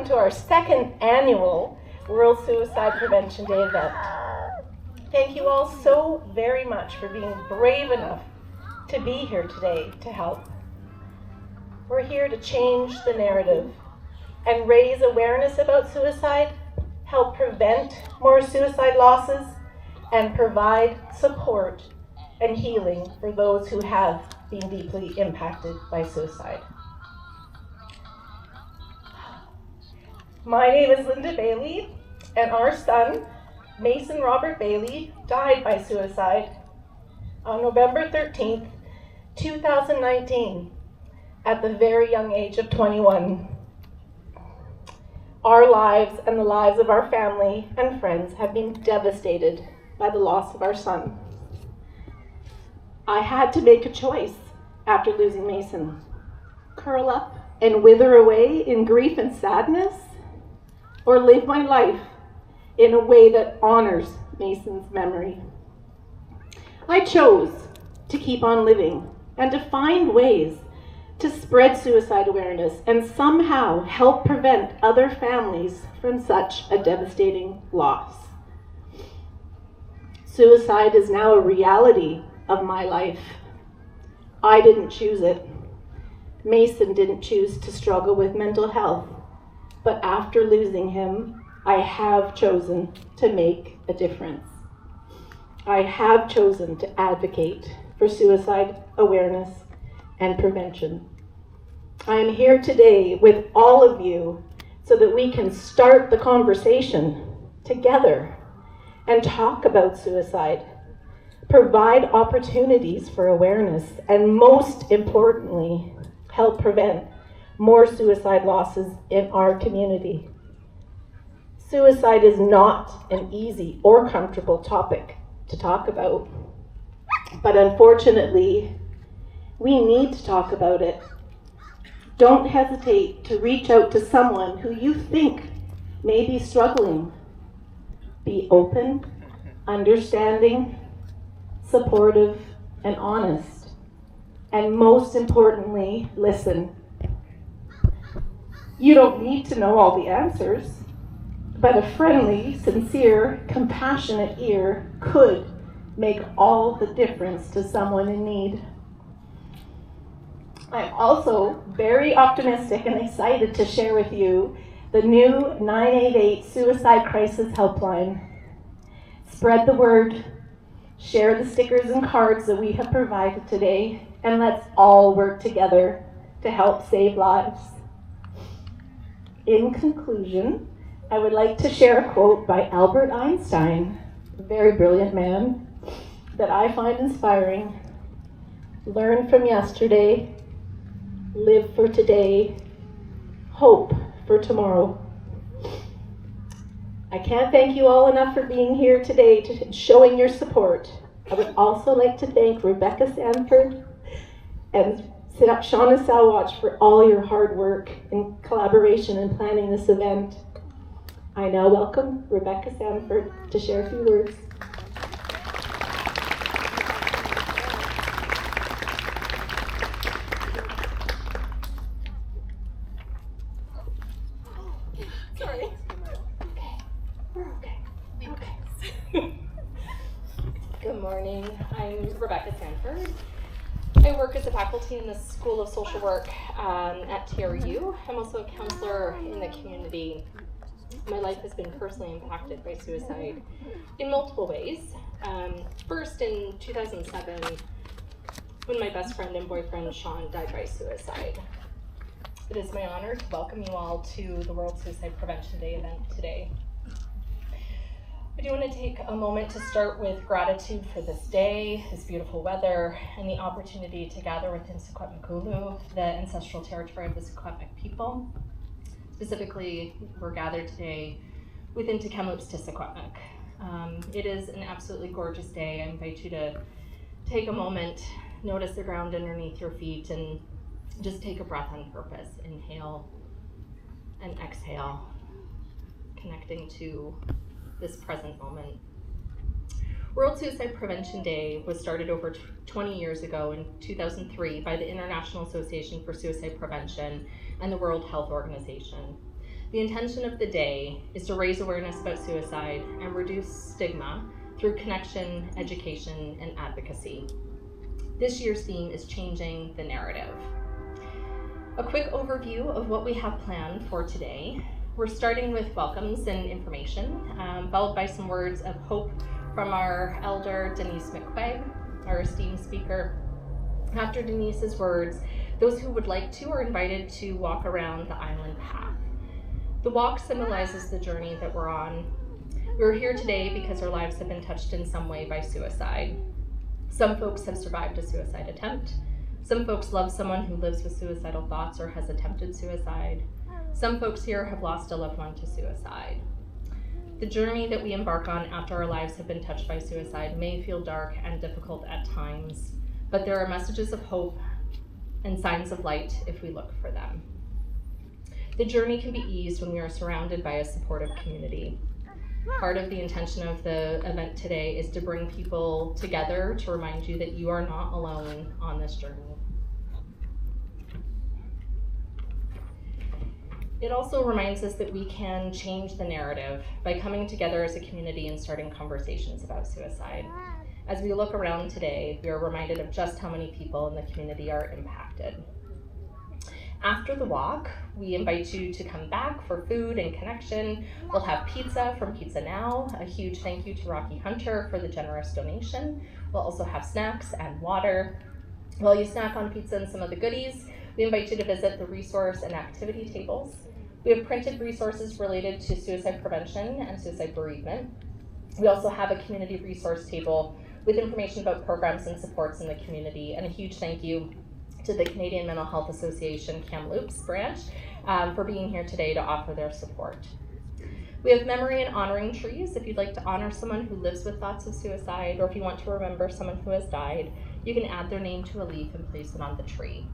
welcome to our second annual World Suicide Prevention Day event. Thank you all so very much for being brave enough to be here today to help. We're here to change the narrative and raise awareness about suicide, help prevent more suicide losses, and provide support and healing for those who have been deeply impacted by suicide. My name is Linda Bailey, and our son, Mason Robert Bailey, died by suicide on November 13th, 2019, at the very young age of 21. Our lives and the lives of our family and friends have been devastated by the loss of our son. I had to make a choice after losing Mason. Curl up and wither away in grief and sadness, or live my life in a way that honors Mason's memory. I chose to keep on living and to find ways to spread suicide awareness and somehow help prevent other families from such a devastating loss. Suicide is now a reality of my life. I didn't choose it. Mason didn't choose to struggle with mental health. But after losing him, I have chosen to make a difference. I have chosen to advocate for suicide awareness and prevention. I am here today with all of you so that we can start the conversation together and talk about suicide, provide opportunities for awareness, and most importantly, help prevent more suicide losses in our community. Suicide is not an easy or comfortable topic to talk about, but unfortunately, we need to talk about it. Don't hesitate to reach out to someone who you think may be struggling. Be open, understanding, supportive, and honest. And most importantly, listen. You don't need to know all the answers, but a friendly, sincere, compassionate ear could make all the difference to someone in need. I'm also very optimistic and excited to share with you the new 988 Suicide Crisis Helpline. Spread the word, share the stickers and cards that we have provided today, and let's all work together to help save lives. In conclusion, I would like to share a quote by Albert Einstein, a very brilliant man, that I find inspiring. Learn from yesterday, live for today, hope for tomorrow. I can't thank you all enough for being here today, to showing your support. I would also like to thank Rebecca Sanford and Shauna Salwatch for all your hard work and collaboration in planning this event. I now welcome Rebecca Sanford to share a few words. Sorry. Okay. Good morning. I'm Rebecca Sanford. I work as a faculty in the School of Social Work at TRU. I'm also a counselor in the community. My life has been personally impacted by suicide in multiple ways. First, in 2007, when my best friend and boyfriend, Sean, died by suicide. It is my honor to welcome you all to the World Suicide Prevention Day event today. I do want to take a moment to start with gratitude for this day, this beautiful weather, and the opportunity to gather within Secwepemcúlecw, the ancestral territory of the Secwepemc people. Specifically, we're gathered today within Kamloops to Secwepemc. It is an absolutely gorgeous day. I invite you to take a moment, notice the ground underneath your feet, and just take a breath on purpose. Inhale and exhale, connecting to this present moment. World Suicide Prevention Day was started over 20 years ago in 2003 by the International Association for Suicide Prevention and the World Health Organization. The intention of the day is to raise awareness about suicide and reduce stigma through connection, education, and advocacy. This year's theme is changing the narrative. A quick overview of what we have planned for today. We're starting with welcomes and information, followed by some words of hope from our elder, Denise McCuaig, our esteemed speaker. After Denise's words, those who would like to are invited to walk around the island path. The walk symbolizes the journey that we're on. We're here today because our lives have been touched in some way by suicide. Some folks have survived a suicide attempt. Some folks love someone who lives with suicidal thoughts or has attempted suicide. Some folks here have lost a loved one to suicide. The journey that we embark on after our lives have been touched by suicide may feel dark and difficult at times, but there are messages of hope and signs of light if we look for them. The journey can be eased when we are surrounded by a supportive community. Part of the intention of the event today is to bring people together to remind you that you are not alone on this journey. It also reminds us that we can change the narrative by coming together as a community and starting conversations about suicide. As we look around today, we are reminded of just how many people in the community are impacted. After the walk, we invite you to come back for food and connection. We'll have pizza from Pizza Now. A huge thank you to Rocky Hunter for the generous donation. We'll also have snacks and water. While you snack on pizza and some of the goodies, we invite you to visit the resource and activity tables. We have printed resources related to suicide prevention and suicide bereavement. We also have a community resource table with information about programs and supports in the community, and a huge thank you to the Canadian Mental Health Association Kamloops branch for being here today to offer their support. We have memory and honoring trees. If you'd like to honor someone who lives with thoughts of suicide, or if you want to remember someone who has died, you can add their name to a leaf and place it on the tree.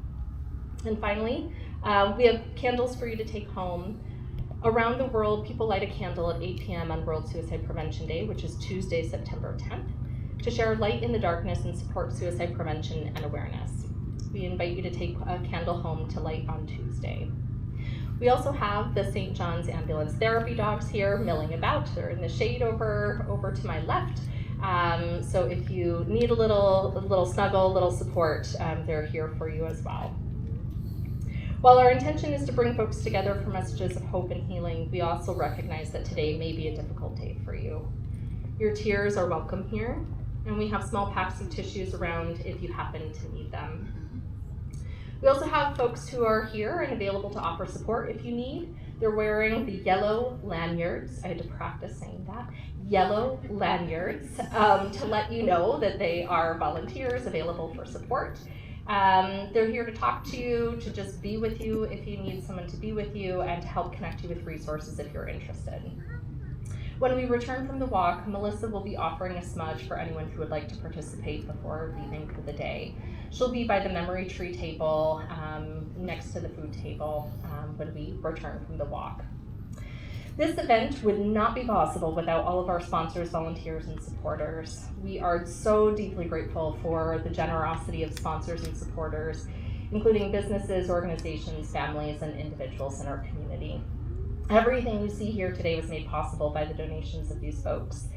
And finally, we have candles for you to take home. Around the world, people light a candle at 8 p.m. on World Suicide Prevention Day, which is Tuesday, September 10th, to share light in the darkness and support suicide prevention and awareness. We invite you to take a candle home to light on Tuesday. We also have the St. John's Ambulance Therapy dogs here milling about. They're in the shade over to my left. So if you need a little snuggle, a little support, they're here for you as well. While our intention is to bring folks together for messages of hope and healing, we also recognize that today may be a difficult day for you. Your tears are welcome here, and we have small packs of tissues around if you happen to need them. We also have folks who are here and available to offer support if you need. They're wearing the yellow lanyards. I had to practice saying that. Yellow lanyards to let you know that they are volunteers available for support. They're here to talk to you, to just be with you if you need someone to be with you, and to help connect you with resources if you're interested. When we return from the walk, Melissa will be offering a smudge for anyone who would like to participate before leaving for the day. She'll be by the memory tree table next to the food table when we return from the walk. This event would not be possible without all of our sponsors, volunteers, and supporters. We are so deeply grateful for the generosity of sponsors and supporters, including businesses, organizations, families, and individuals in our community. Everything you see here today was made possible by the donations of these folks.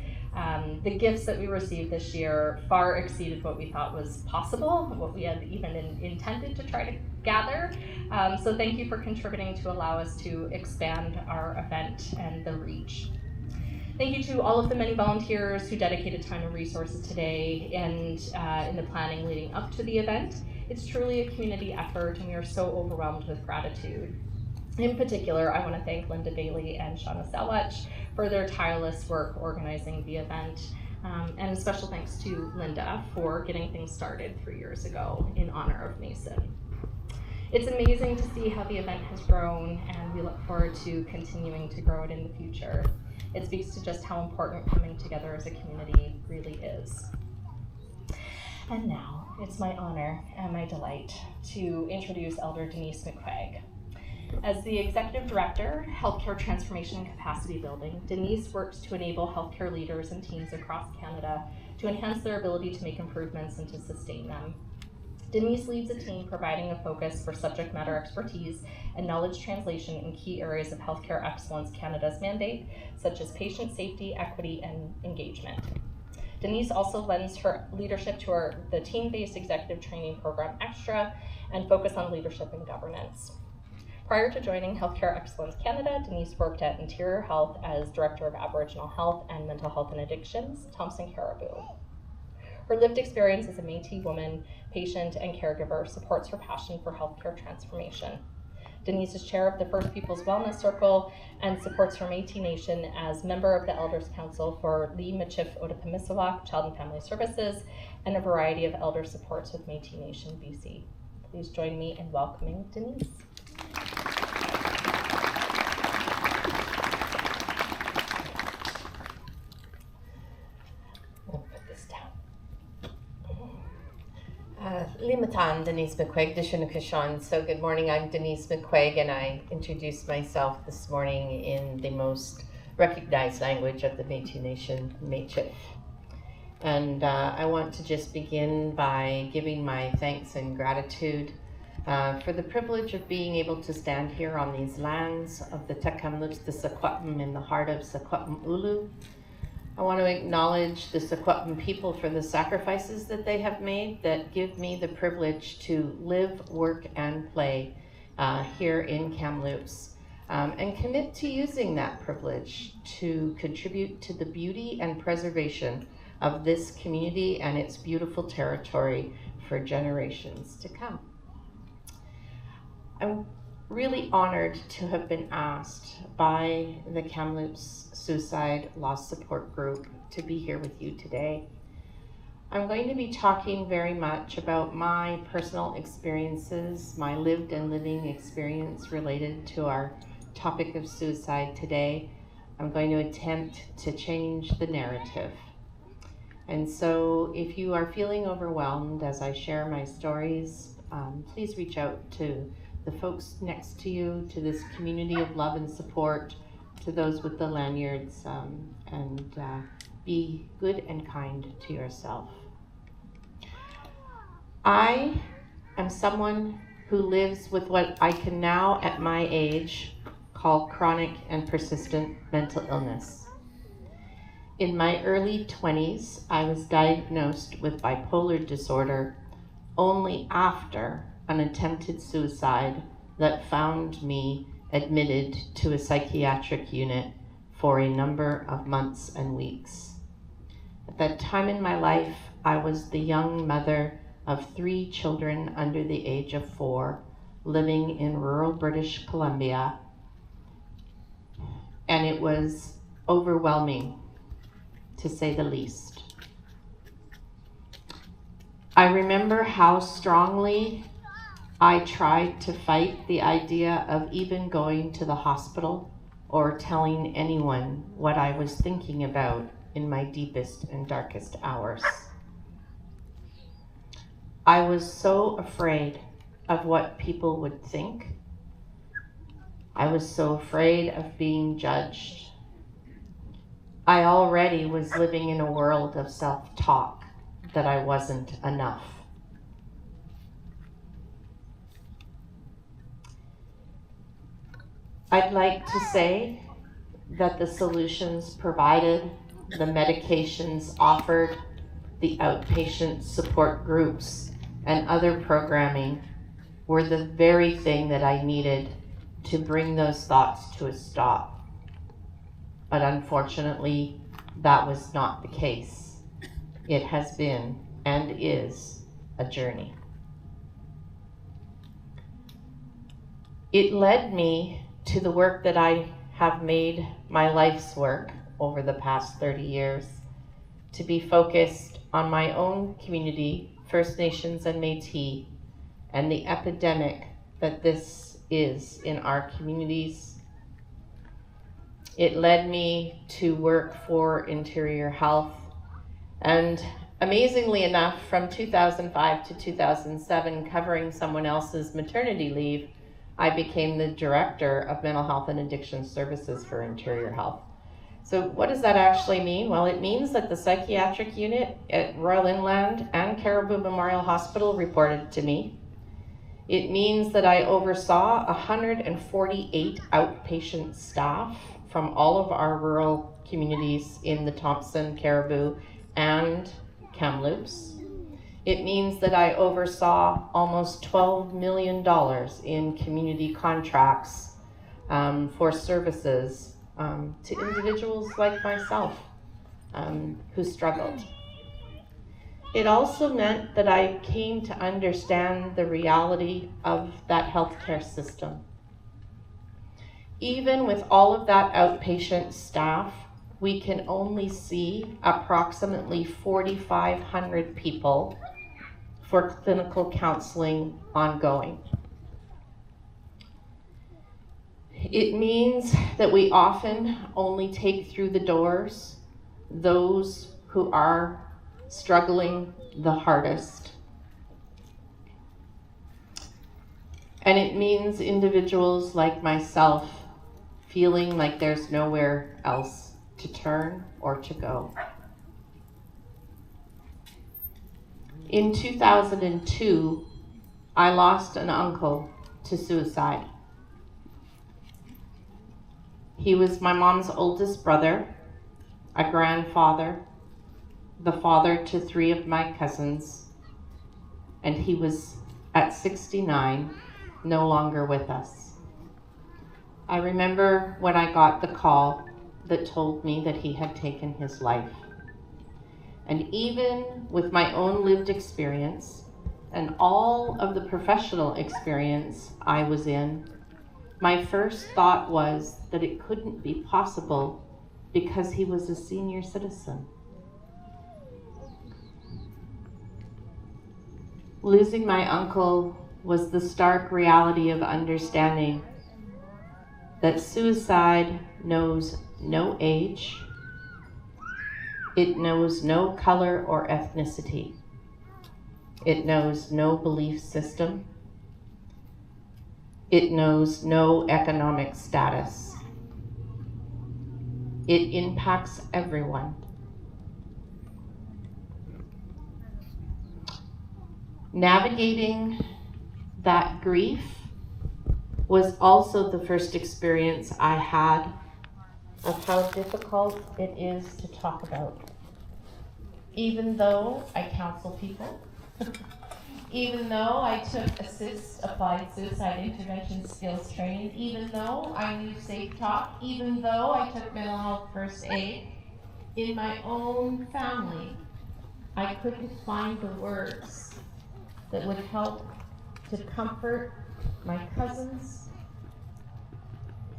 The gifts that we received this year far exceeded what we thought was possible, what we had even intended to try to gather. So thank you for contributing to allow us to expand our event and the reach. Thank you to all of the many volunteers who dedicated time and resources today and in the planning leading up to the event. It's truly a community effort, and we are so overwhelmed with gratitude. In particular, I want to thank Linda Bailey and Shauna Selwach for their tireless work organizing the event. And special thanks to Linda for getting things started 3 years ago in honor of Mason. It's amazing to see how the event has grown, and we look forward to continuing to grow it in the future. It speaks to just how important coming together as a community really is. And now, it's my honor and my delight to introduce Elder Denise McCuaig. As the Executive Director, Healthcare Transformation and Capacity Building, Denise works to enable healthcare leaders and teams across Canada to enhance their ability to make improvements and to sustain them. Denise leads a team providing a focus for subject matter expertise and knowledge translation in key areas of Healthcare Excellence Canada's mandate, such as patient safety, equity, and engagement. Denise also lends her leadership to the team-based executive training program Extra and focus on leadership and governance. Prior to joining Healthcare Excellence Canada, Denise worked at Interior Health as Director of Aboriginal Health and Mental Health and Addictions, Thompson Caribou. Her lived experience as a Métis woman, patient, and caregiver supports her passion for healthcare transformation. Denise is chair of the First Peoples Wellness Circle and supports her Métis Nation as member of the Elders Council for Li Michif Otipemisewac Child and Family Services and a variety of elder supports with Métis Nation BC. Please join me in welcoming Denise. Limatan, Denise McCuaig, Dishinukashan. So good morning, I'm Denise McCuaig, and I introduced myself this morning in the most recognized language of the Métis Nation, Michif. And I want to just begin by giving my thanks and gratitude for the privilege of being able to stand here on these lands of the Kamloops, the Secwepemc, in the heart of Secwepemc Ulu. I want to acknowledge the Secwepemc people for the sacrifices that they have made that give me the privilege to live, work, and play here in Kamloops, and commit to using that privilege to contribute to the beauty and preservation of this community and its beautiful territory for generations to come. I'm really honored to have been asked by the Kamloops Suicide Loss Support Group to be here with you today. I'm going to be talking very much about my personal experiences, my lived and living experience related to our topic of suicide today. I'm going to attempt to change the narrative. And so if you are feeling overwhelmed as I share my stories, please reach out to the folks next to you, to this community of love and support, to those with the lanyards, and be good and kind to yourself. I am someone who lives with what I can now, at my age, call chronic and persistent mental illness. In my early 20s, I was diagnosed with bipolar disorder only after an attempted suicide that found me admitted to a psychiatric unit for a number of months and weeks. At that time in my life, I was the young mother of 3 children under the age of 4, living in rural British Columbia, and it was overwhelming, to say the least. I remember how strongly I tried to fight the idea of even going to the hospital or telling anyone what I was thinking about in my deepest and darkest hours. I was so afraid of what people would think. I was so afraid of being judged. I already was living in a world of self-talk that I wasn't enough. I'd like to say that the solutions provided, the medications offered, the outpatient support groups, and other programming were the very thing that I needed to bring those thoughts to a stop. But unfortunately, that was not the case. It has been and is a journey. It led me to the work that I have made my life's work over the past 30 years, to be focused on my own community, First Nations and Métis, and the epidemic that this is in our communities. It led me to work for Interior Health, and amazingly enough, from 2005 to 2007, covering someone else's maternity leave, I became the Director of Mental Health and Addiction Services for Interior Health. So what does that actually mean? Well, it means that the psychiatric unit at Royal Inland and Caribou Memorial Hospital reported to me. It means that I oversaw 148 outpatient staff from all of our rural communities in the Thompson, Caribou, and Kamloops. It means that I oversaw almost $12 million in community contracts for services to individuals like myself who struggled. It also meant that I came to understand the reality of that healthcare system. Even with all of that outpatient staff, we can only see approximately 4,500 people for clinical counseling ongoing. It means that we often only take through the doors those who are struggling the hardest. And it means individuals like myself feeling like there's nowhere else to turn or to go. In 2002, I lost an uncle to suicide. He was my mom's oldest brother, a grandfather, the father to 3 of my cousins, and he was, at 69, no longer with us. I remember when I got the call that told me that he had taken his life. And even with my own lived experience and all of the professional experience I was in, my first thought was that it couldn't be possible because he was a senior citizen. Losing my uncle was the stark reality of understanding that suicide knows no age, it knows no color or ethnicity, it knows no belief system, it knows no economic status. It impacts everyone. Navigating that grief was also the first experience I had of how difficult it is to talk about. Even though I counsel people, even though I took applied suicide intervention skills training, even though I knew safe talk, even though I took mental health first aid, in my own family, I couldn't find the words that would help to comfort my cousins.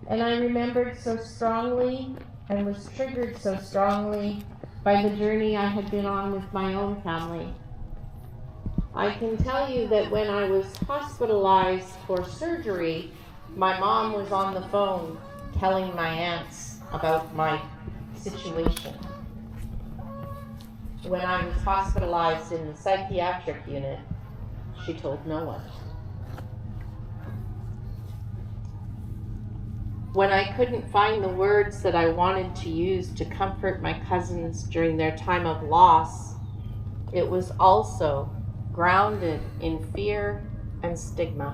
And I remembered so strongly and was triggered so strongly by the journey I had been on with my own family. I can tell you that when I was hospitalized for surgery, my mom was on the phone telling my aunts about my situation. When I was hospitalized in the psychiatric unit, she told no one. When I couldn't find the words that I wanted to use to comfort my cousins during their time of loss, it was also grounded in fear and stigma.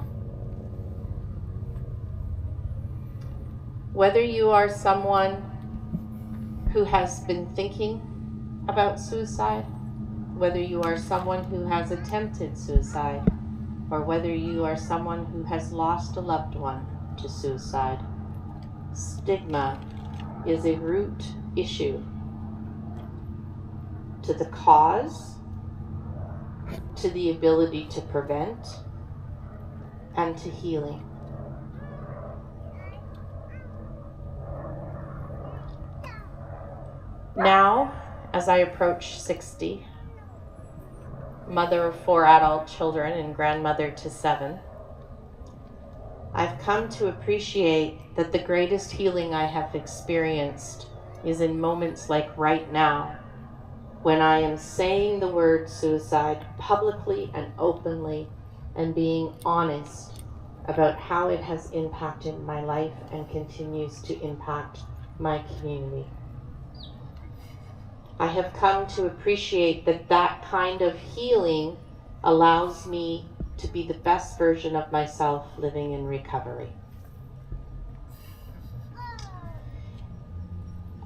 Whether you are someone who has been thinking about suicide, whether you are someone who has attempted suicide, or whether you are someone who has lost a loved one to suicide, stigma is a root issue to the cause, to the ability to prevent, and to healing. Now, as I approach 60, mother of 4 adult children and grandmother to 7, I've come to appreciate that the greatest healing I have experienced is in moments like right now, when I am saying the word suicide publicly and openly and being honest about how it has impacted my life and continues to impact my community. I have come to appreciate that that kind of healing allows me to be the best version of myself living in recovery.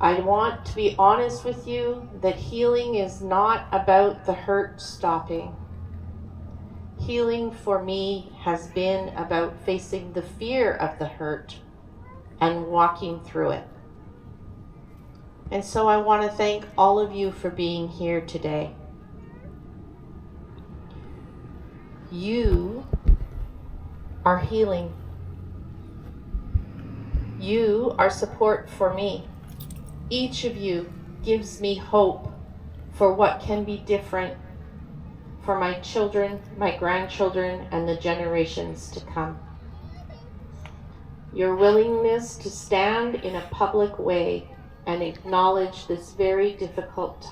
I want to be honest with you that healing is not about the hurt stopping. Healing for me has been about facing the fear of the hurt and walking through it. And so I want to thank all of you for being here today. You are healing. You are support for me. Each of you gives me hope for what can be different for my children, my grandchildren, and the generations to come. Your willingness to stand in a public way and acknowledge this very difficult topic